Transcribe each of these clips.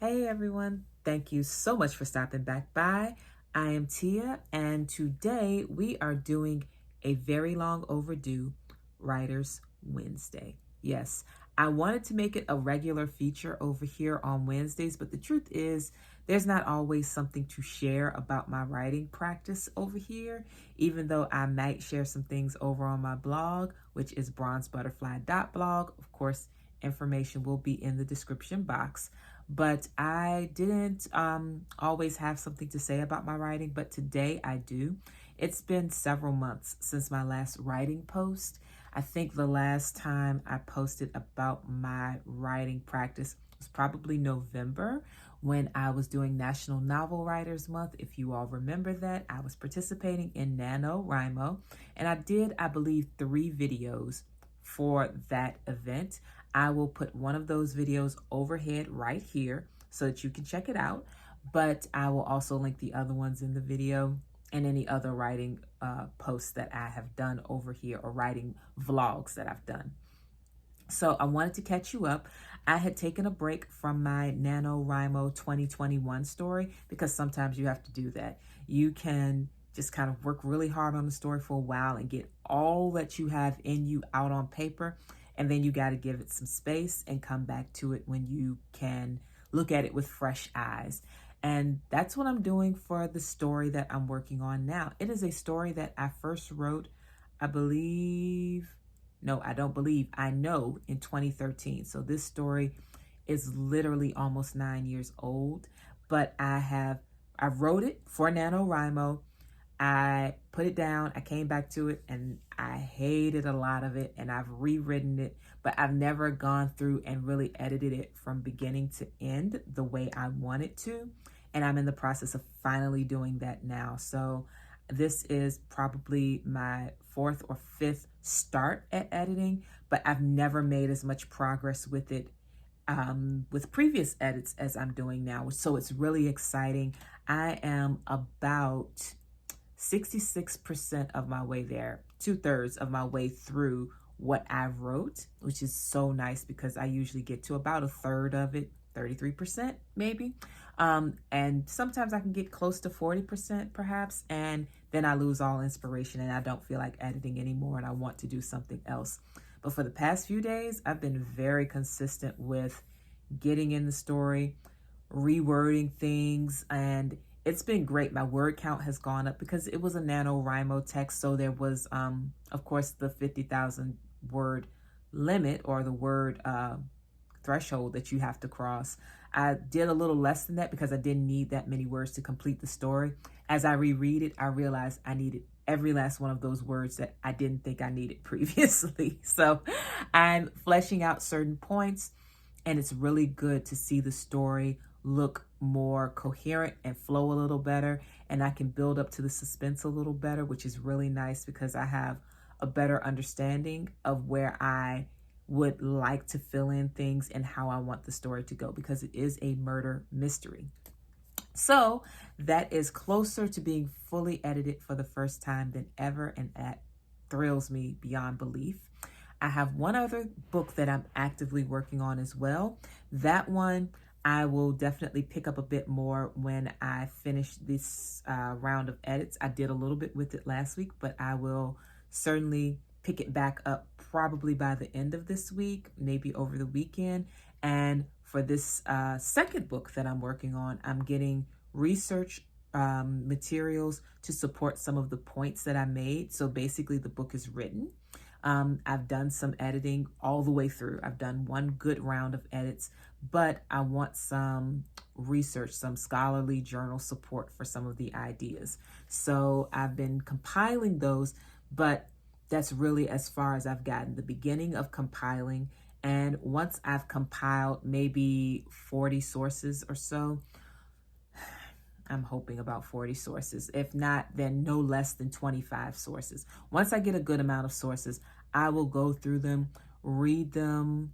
Hey everyone, thank you so much for stopping back by. I am Tia, and today we are doing a very long overdue Writers Wednesday. Yes, I wanted to make it a regular feature over here on Wednesdays, but the truth is, there's not always something to share about my writing practice over here, even though I might share some things over on my blog, which is BronzeButterfly.blog. Of course, information will be in the description box. But I didn't always have something to say about my writing, but today I do. It's been several months since my last writing post. I think the last time I posted about my writing practice was probably November when I was doing National Novel Writers Month. If you all remember that, I was participating in NaNoWriMo, and I did, I believe, 3 videos for that event. I will put one of those videos overhead right here so that you can check it out, but I will also link the other ones in the video and any other writing posts that I have done over here, or writing vlogs that I've done. So I wanted to catch you up. I had taken a break from my NaNoWriMo 2021 story because sometimes you have to do that. You can just kind of work really hard on the story for a while and get all that you have in you out on paper. And then you got to give it some space and come back to it when you can look at it with fresh eyes. And that's what I'm doing for the story that I'm working on now. It is a story that I first wrote, I know in 2013. So this story is literally almost 9 years old, but I wrote it for NaNoWriMo. I put it down, I came back to it, and I hated a lot of it, and I've rewritten it, but I've never gone through and really edited it from beginning to end the way I want it to. And I'm in the process of finally doing that now. So this is probably my 4th or 5th start at editing, but I've never made as much progress with it with previous edits as I'm doing now. So it's really exciting. I am about 66% of my way there, 2/3 of my way through what I wrote, which is so nice because I usually get to about 1/3 of it, 33% maybe. And sometimes I can get close to 40% perhaps, and then I lose all inspiration and I don't feel like editing anymore and I want to do something else. But for the past few days, I've been very consistent with getting in the story, rewording things, and it's been great. My word count has gone up because it was a NaNoWriMo text. So there was, of course, the 50,000 word limit, or the word threshold that you have to cross. I did a little less than that because I didn't need that many words to complete the story. As I reread it, I realized I needed every last one of those words that I didn't think I needed previously. So I'm fleshing out certain points, and it's really good to see the story look more coherent and flow a little better, and I can build up to the suspense a little better, which is really nice because I have a better understanding of where I would like to fill in things and how I want the story to go, because it is a murder mystery. So that is closer to being fully edited for the first time than ever, and that thrills me beyond belief. I have one other book that I'm actively working on as well. That one I will definitely pick up a bit more when I finish this round of edits. I did a little bit with it last week, but I will certainly pick it back up probably by the end of this week, maybe over the weekend. And for this second book that I'm working on, I'm getting research materials to support some of the points that I made. So basically the book is written. I've done some editing all the way through. I've done one good round of edits, but I want some research, some scholarly journal support for some of the ideas. So I've been compiling those, but that's really as far as I've gotten, the beginning of compiling. And once I've compiled maybe 40 sources or so, I'm hoping about 40 sources. If not, then no less than 25 sources. Once I get a good amount of sources, I will go through them, read them,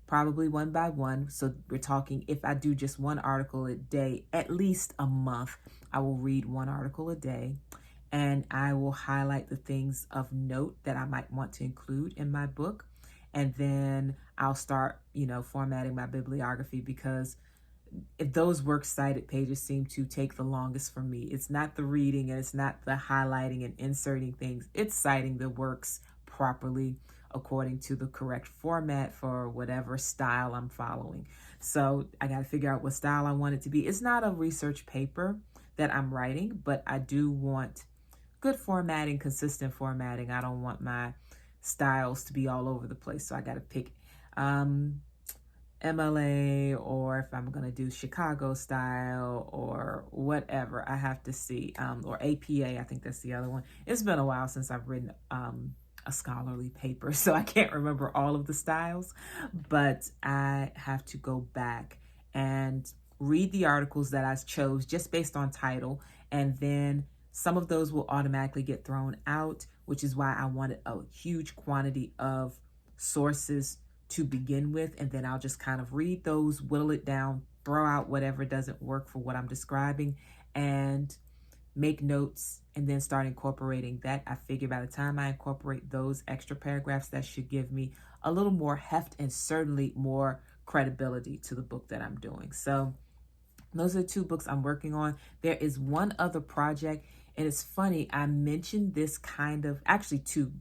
probably one by one. So we're talking, if I do just one article a day, at least a month, I will read one article a day. And I will highlight the things of note that I might want to include in my book. And then I'll start, formatting my bibliography, because those works cited pages seem to take the longest for me. It's not the reading and it's not the highlighting and inserting things. It's citing the works properly according to the correct format for whatever style I'm following. So I got to figure out what style I want it to be. It's not a research paper that I'm writing, but I do want good formatting, consistent formatting. I don't want my styles to be all over the place. So I got to pick MLA, or if I'm going to do Chicago style or whatever, I have to see, or APA, I think that's the other one. It's been a while since I've written a scholarly paper, so I can't remember all of the styles, but I have to go back and read the articles that I chose just based on title, and then some of those will automatically get thrown out, which is why I wanted a huge quantity of sources to begin with, and then I'll just kind of read those, whittle it down, throw out whatever doesn't work for what I'm describing, and make notes, and then start incorporating that. I figure by the time I incorporate those extra paragraphs, that should give me a little more heft and certainly more credibility to the book that I'm doing. So those are the 2 books I'm working on. There is one other project, and it's funny, I mentioned this kind of, actually two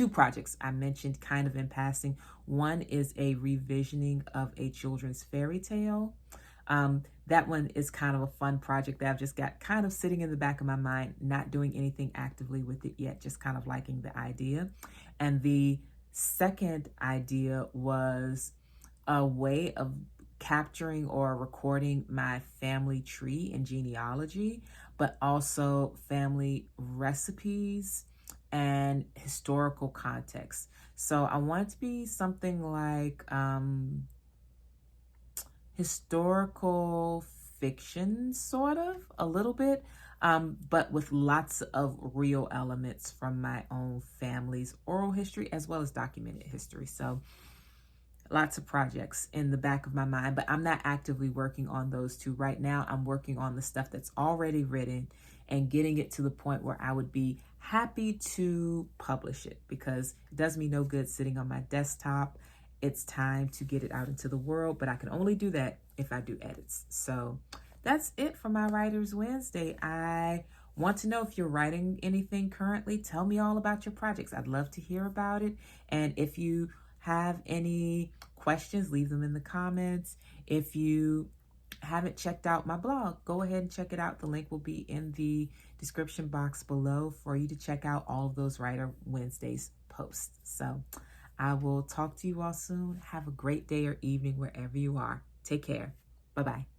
projects I mentioned kind of in passing. One is a revisioning of a children's fairy tale. That one is kind of a fun project that I've just got kind of sitting in the back of my mind, not doing anything actively with it yet, just kind of liking the idea. And the second idea was a way of capturing or recording my family tree and genealogy, but also family recipes and historical context. So I want it to be something like historical fiction, sort of, a little bit, but with lots of real elements from my own family's oral history as well as documented history. So lots of projects in the back of my mind, but I'm not actively working on those 2 right now. I'm working on the stuff that's already written and getting it to the point where I would be happy to publish it, because it does me no good sitting on my desktop. It's time to get it out into the world, but I can only do that if I do edits. So that's it for my Writers Wednesday. I want to know if you're writing anything currently. Tell me all about your projects. I'd love to hear about it. And if you have any questions, leave them in the comments. If you haven't checked out my blog, go ahead and check it out. The link will be in the description box below for you to check out all of those Writer Wednesdays posts. So I will talk to you all soon. Have a great day or evening wherever you are. Take care. Bye-bye.